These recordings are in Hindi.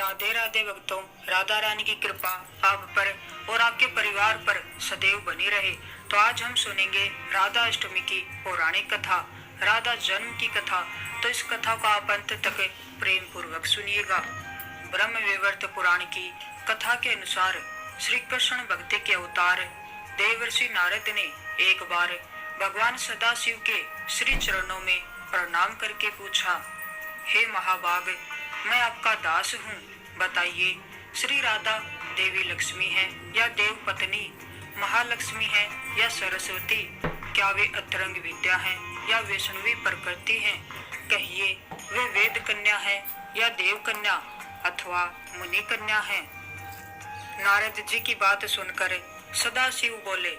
राधे राधे भक्तों, राधा रानी की कृपा आप पर और आपके परिवार पर सदैव बनी रहे। तो आज हम सुनेंगे राधा अष्टमी की पौराणिक कथा, राधा जन्म की कथा। तो इस कथा को आप अंत तक प्रेम पूर्वक सुनिएगा। ब्रह्म वैवर्त पुराण की कथा के अनुसार श्री कृष्ण भक्ति के अवतार देवर्षि नारद ने एक बार भगवान सदाशिव के श्री चरणों में प्रणाम करके पूछा, हे महाभाग, मैं आपका दास हूँ। बताइए, श्री राधा देवी लक्ष्मी है या देव पत्नी, महालक्ष्मी है या सरस्वती? क्या वे अतरंग विद्या हैं या वैष्णवी प्रकृति हैं? कहिए, वे वेद कन्या है या देव कन्या अथवा मुनि कन्या है? नारद जी की बात सुनकर सदाशिव बोले,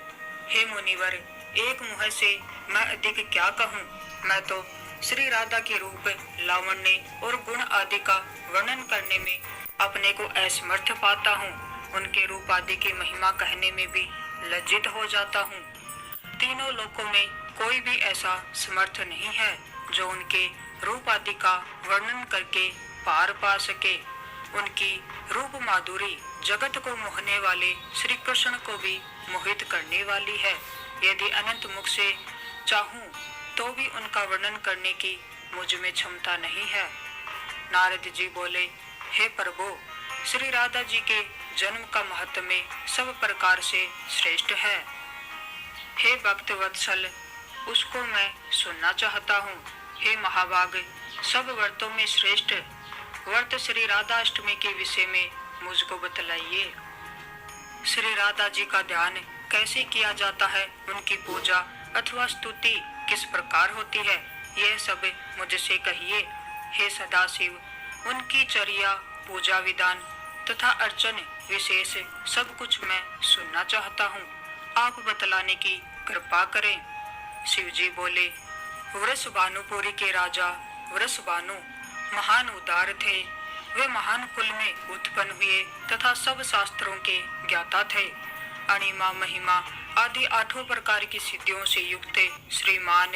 हे मुनिवर, एक मुँह से मैं अधिक क्या कहूँ। मैं तो श्री राधा के रूप, लावण्य और गुण आदि का वर्णन करने में अपने को असमर्थ पाता हूँ। उनके रूप आदि की महिमा कहने में भी लज्जित हो जाता हूँ। तीनों लोकों में कोई भी ऐसा समर्थ नहीं है जो उनके रूप आदि का वर्णन करके पार पा सके। उनकी रूप माधुरी जगत को मोहने वाले श्री कृष्ण को भी मोहित करने वाली है। यदि अनंत मुख से चाहूं तो भी उनका वर्णन करने की मुझ में क्षमता नहीं है। नारद जी बोले, हे प्रभु, श्री राधा जी के जन्म का महत्व सब प्रकार से श्रेष्ठ है। हे भक्त वत्सल, उसको मैं सुनना चाहता हूँ। हे महाभाग, सब व्रतों में श्रेष्ठ व्रत श्री राधा अष्टमी के विषय में मुझको बतलाइए। श्री राधा जी का ध्यान कैसे किया जाता है, उनकी पूजा अथवा स्तुति किस प्रकार होती है, यह सब मुझसे कहिए। हे सदाशिव, उनकी चर्या, पूजा विधान तथा अर्चन विशेष सब कुछ मैं सुनना चाहता हूँ। आप बतलाने की कृपा करें। शिव जी बोले, वृषभानुपुरी के राजा वृषभानु महान उदार थे। वे महान कुल में उत्पन्न हुए तथा सब शास्त्रों के ज्ञाता थे। अणिमा, महिमा आदि 8 प्रकार की सिद्धियों से युक्त श्रीमान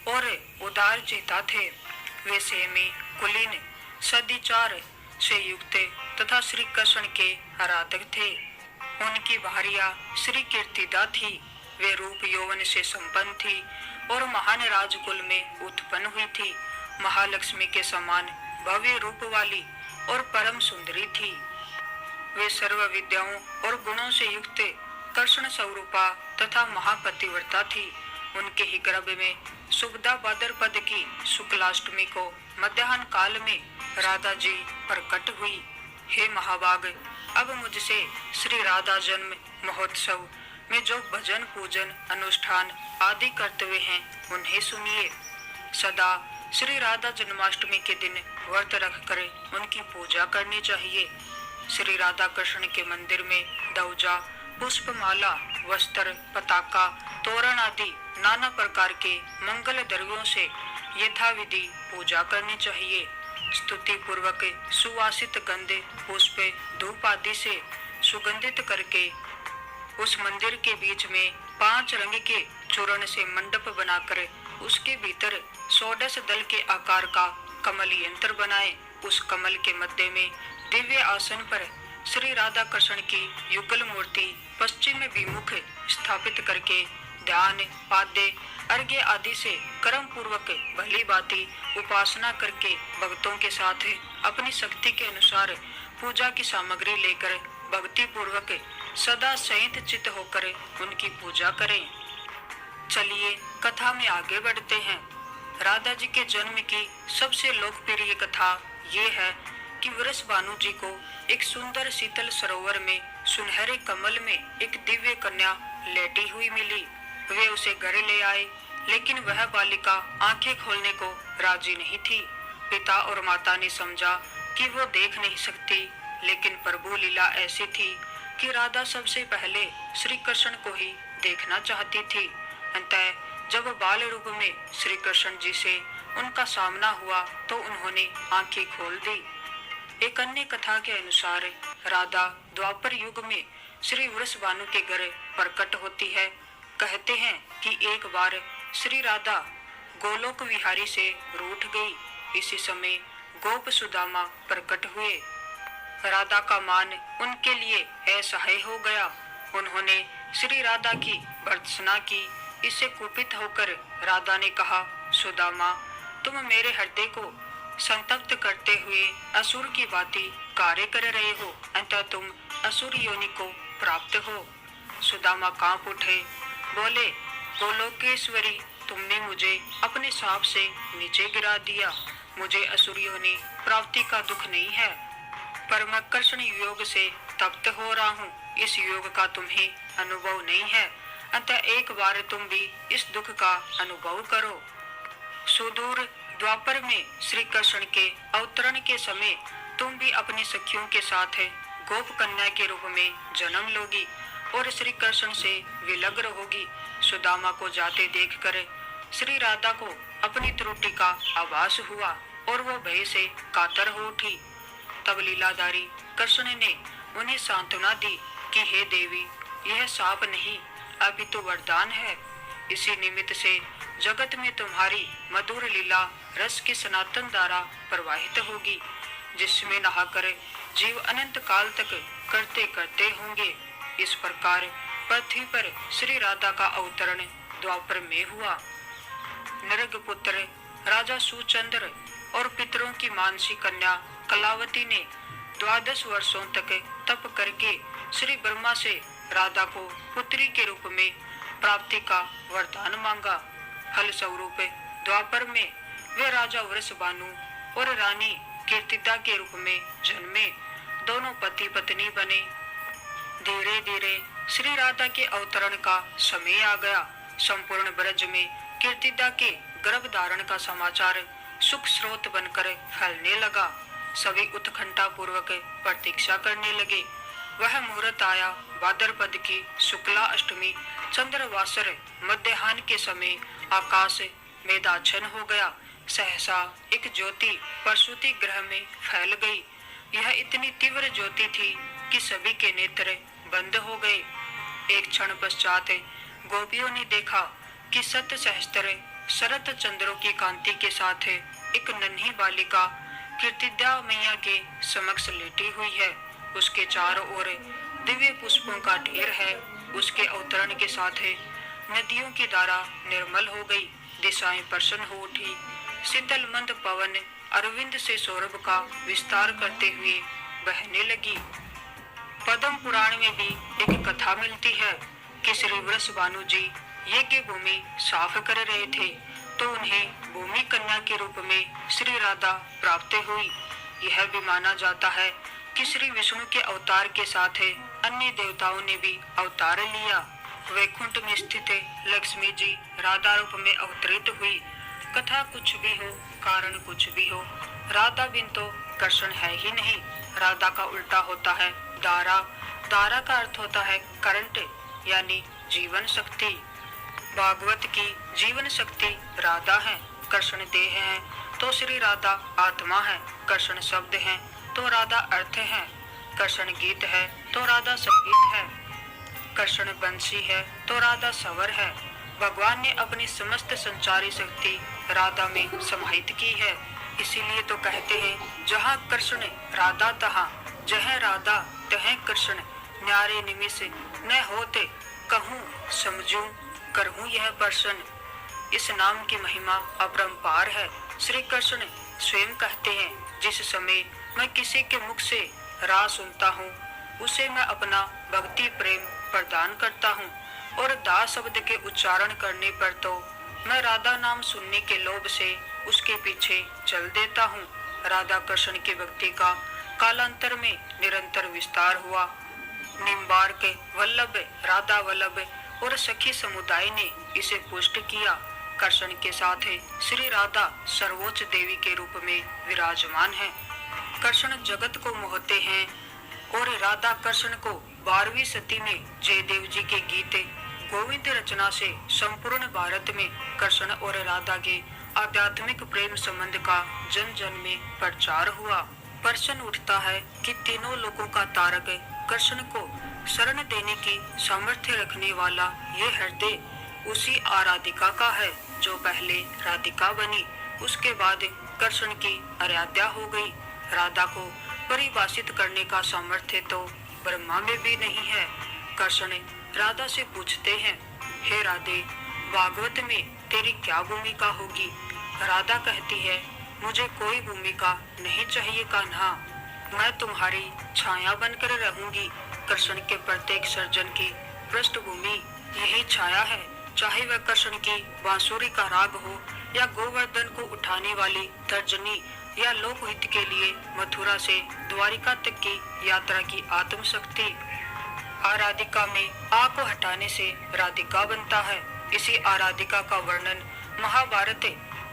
और उदार चेता थे। वे सेमी, कुलीन, सदिचार से युक्त तथा श्री कृष्ण के आराधक थे। उनकी भार्या श्री कीर्तिदा थी। वे रूप यौवन से संपन्न थी और महान राजकुल में उत्पन्न हुई थी। महालक्ष्मी के समान भव्य रूप वाली और परम सुंदरी थी। वे सर्व विद्याओं और गुणों से युक्त कृष्ण स्वरूपा तथा महापतिव्रता थी। उनके ही गर्भ में सुभदा भाद्रपद की शुक्लाष्टमी को मध्याह्न काल में राधा जी प्रकट हुई। हे महाभाग, अब मुझसे श्री राधा जन्म महोत्सव में जो भजन, पूजन, अनुष्ठान आदि कर्तव्य हैं उन्हें सुनिए। सदा श्री राधा जन्माष्टमी के दिन व्रत रखकर उनकी पूजा करनी चाहिए। श्री राधा कृष्ण के मंदिर में दौजा, पुष्पमाला, वस्त्र, पताका, तोरण आदि नाना प्रकार के मंगल द्रव्यों से यथाविधि पूजा करनी चाहिए। स्तुति पूर्वक सुवासित गंध, पुष्प, धूप आदि से सुगंधित करके उस मंदिर के बीच में 5 रंग के चूर्ण से मंडप बनाकर उसके भीतर 16 दल के आकार का कमल यंत्र बनाए। उस कमल के मध्य में दिव्य आसन पर श्री राधा कृष्ण की युगल मूर्ति पश्चिम विमुख स्थापित करके ध्यान, पाद्य, अर्घ्य आदि से कर्म पूर्वक भली भांति उपासना करके भक्तों के साथ अपनी शक्ति के अनुसार पूजा की सामग्री लेकर भक्ति पूर्वक सदा संयत चित्त होकर उनकी पूजा करें। चलिए कथा में आगे बढ़ते हैं। राधा जी के जन्म की सबसे लोकप्रिय कथा ये है कि वृषभानु जी को एक सुंदर शीतल सरोवर में सुनहरे कमल में एक दिव्य कन्या लेटी हुई मिली। वे उसे घर ले आए, लेकिन वह बालिका आंखें खोलने को राजी नहीं थी। पिता और माता ने समझा कि वो देख नहीं सकती, लेकिन प्रभु लीला ऐसी थी कि राधा सबसे पहले श्री कृष्ण को ही देखना चाहती थी। अंतः जब बाल रूप में श्री कृष्ण जी से उनका सामना हुआ तो उन्होंने आंखें खोल दी। एक अन्य कथा के अनुसार राधा द्वापर युग में श्री वृषभानु के घर प्रकट होती है। कहते हैं कि एक बार श्री राधा गोलोक विहारी से रूठ गई। इसी समय गोप सुदामा प्रकट हुए। राधा का मान उनके लिए असह्य हो गया। उन्होंने श्री राधा की भर्त्सना की। इससे कुपित होकर राधा ने कहा, सुदामा, तुम मेरे हृदय को संतप्त करते हुए असुर की भांति कार्य कर रहे हो, अंततः तुम असुर योनि को प्राप्त हो। सुदामा कांप उठे, बोले, गोलोकेश्वरी, तुमने मुझे अपने शाप से नीचे गिरा दिया। मुझे असुर योनि प्राप्ति का दुख नहीं है, पर मैं कृष्ण योग से तप्त हो रहा हूँ। इस योग का तुम्हें अनुभव नहीं है, अतः एक बार तुम भी इस दुख का अनुभव करो। सुदूर द्वापर में श्री कृष्ण के अवतरण के समय तुम भी अपनी सखियों के साथ गोप कन्या के रूप में जन्म लोगी और श्री कृष्ण से विलग रहोगी। सुदामा को जाते देखकर श्री राधा को अपनी त्रुटि का आभास हुआ और वह भय से कातर हो उठी। तब लीलाधारी कृष्ण ने उन्हें सांत्वना दी कि हे देवी, यह शाप नहीं अपितु वरदान है। इसी निमित्त से जगत में तुम्हारी मधुर लीला रस की सनातन धारा प्रवाहित होगी, जिसमें नहाकर जीव अनंत काल तक करते करते होंगे। इस प्रकार पृथ्वी पर श्री राधा का अवतरण द्वापर में हुआ। नरग पुत्र राजा सुचंद्र और पितरों की मानसी कन्या कलावती ने 12 वर्षों तक तप करके श्री ब्रह्मा से राधा को पुत्री के रूप में प्राप्ति का वरदान मांगा। फल स्वरूप द्वापर में वे राजा वृषभानु और रानी कीर्तिदा के रूप में जन्मे। दोनों पति पत्नी बने। धीरे धीरे श्री राधा के अवतरण का समय आ गया। संपूर्ण ब्रज में कीर्तिदा के गर्भ धारण का समाचार सुख स्रोत बनकर फैलने लगा। सभी उत्कंठा पूर्वक प्रतीक्षा करने लगे। वह मुहूर्त आया। भाद्रपद की शुक्ला अष्टमी चंद्रवासर मध्याह्न के समय आकाश मेघाच्छन्न हो गया। सहसा एक ज्योति प्रसूति गृह में फैल गई। यह इतनी तीव्र ज्योति थी कि सभी के नेत्र बंद हो गए। एक क्षण पश्चात गोपियों ने देखा कि 7 सहस्त्र शरत चंद्रों की कांति के साथ एक नन्ही बालिका कीर्तिदा मैया के समक्ष लेटी हुई है। उसके चारों ओर दिव्य पुष्पों का ढेर है। उसके अवतरण के साथ नदियों की धारा निर्मल हो गई। दिशाएं प्रसन्न हो उठी। शीतल मंद पवन अरविंद से सौरभ का विस्तार करते हुए बहने लगी। पद्म पुराण में भी एक कथा मिलती है कि श्री वृषभानु जी यज्ञ भूमि साफ कर रहे थे तो उन्हें भूमि कन्या के रूप में श्री राधा प्राप्त हुई। यह भी माना जाता है कि श्री विष्णु के अवतार के साथ अन्य देवताओं ने भी अवतार लिया। वैकुंठ में स्थित लक्ष्मी जी राधा रूप में अवतरित हुई। कथा कुछ भी हो, कारण कुछ भी हो, राधा बिन तो कृष्ण है ही नहीं। राधा का उल्टा होता है दारा। दारा का अर्थ होता है करंट, यानी जीवन शक्ति। भागवत की जीवन शक्ति राधा है। कृष्ण देह है तो श्री राधा आत्मा है। कृष्ण शब्द है तो राधा अर्थ है। कृष्ण गीत है तो राधा संगीत है। कृष्ण बंसी है तो राधा स्वर है। भगवान ने अपनी समस्त संचारी शक्ति राधा में समाहित की है। इसीलिए तो कहते हैं, जहाँ कृष्ण राधा तहाँ जह राधा तह कृष्ण, न्यारे निमिष न होते कहूँ समझूं करहूँ यह प्रश्न। इस नाम की महिमा अपरंपार है। श्री कृष्ण स्वयं कहते हैं, जिस समय मैं किसी के मुख से राह सुनता हूँ उसे मैं अपना भक्ति प्रेम प्रदान करता हूँ, और दा शब्द के उच्चारण करने पर तो मैं राधा नाम सुनने के लोभ से उसके पीछे चल देता हूँ। राधा कृष्ण की भक्ति का कालांतर में निरंतर विस्तार हुआ। निम्बार्क वल्लभ, राधा वल्लभ और सखी समुदाय ने इसे पुष्ट किया। कृष्ण के साथ श्री राधा सर्वोच्च देवी के रूप में विराजमान है। कृष्ण जगत को मोहते हैं और राधा कृष्ण को 12वीं सदी में जयदेव जी के गीत गोविंद रचना से संपूर्ण भारत में कृष्ण और राधा के आध्यात्मिक प्रेम संबंध का जन जन में प्रचार हुआ। प्रश्न उठता है कि तीनों लोगों का तारक कृष्ण को शरण देने की सामर्थ्य रखने वाला ये हृदय उसी आराधिका का है जो पहले राधिका बनी, उसके बाद कृष्ण की आराध्या हो गई। राधा को परिभाषित करने का सामर्थ्य तो ब्रह्मा में भी नहीं है। कृष्ण राधा से पूछते हैं, हे राधे, भागवत में तेरी क्या भूमिका होगी? राधा कहती है, मुझे कोई भूमिका नहीं चाहिए कान्हा, मैं तुम्हारी छाया बनकर रहूंगी। कृष्ण के प्रत्येक सर्जन की पृष्ठभूमि यही छाया है, चाहे वह कृष्ण की बांसुरी का राग हो या गोवर्धन को उठाने वाली तर्जनी या लोकहित के लिए मथुरा से द्वारिका तक की यात्रा की आत्मशक्ति। आराधिका में आ को हटाने से राधिका बनता है। इसी आराधिका का वर्णन महाभारत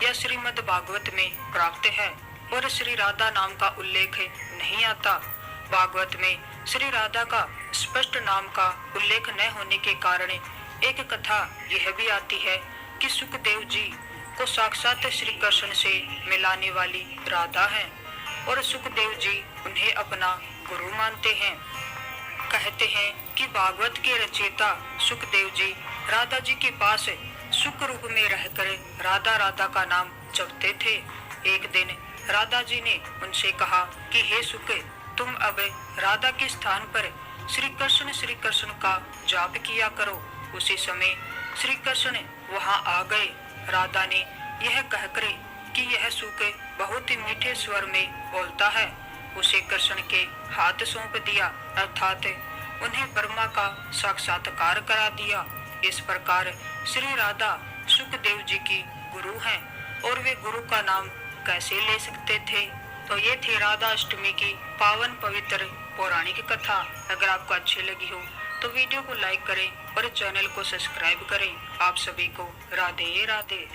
या श्रीमद् भागवत में प्राप्त है और श्री राधा नाम का उल्लेख नहीं आता। भागवत में श्री राधा का स्पष्ट नाम का उल्लेख न होने के कारण एक कथा यह भी आती है कि सुखदेव जी को साक्षात श्री कृष्ण से मिलाने वाली राधा है और सुखदेव जी उन्हें अपना गुरु मानते हैं। कहते हैं कि भागवत के रचयिता सुखदेव जी राधा जी के पास सुख रूप में रहकर राधा राधा का नाम जपते थे। एक दिन राधा जी ने उनसे कहा कि हे सुख, तुम अब राधा के स्थान पर श्री कृष्ण का जाप किया करो। उसी समय श्री कृष्ण वहां आ गए। राधा ने यह कहकर कि यह सुख बहुत ही मीठे स्वर में बोलता है, उसे कृष्ण के हाथ सौंप दिया, अर्थात उन्हें ब्रह्मा का साक्षात्कार करा दिया। इस प्रकार श्री राधा सुखदेव जी की गुरु हैं और वे गुरु का नाम कैसे ले सकते थे। तो ये थी राधा अष्टमी की पावन पवित्र पौराणिक कथा। अगर आपको अच्छी लगी हो तो वीडियो को लाइक करें और चैनल को सब्सक्राइब करें। आप सभी को राधे राधे।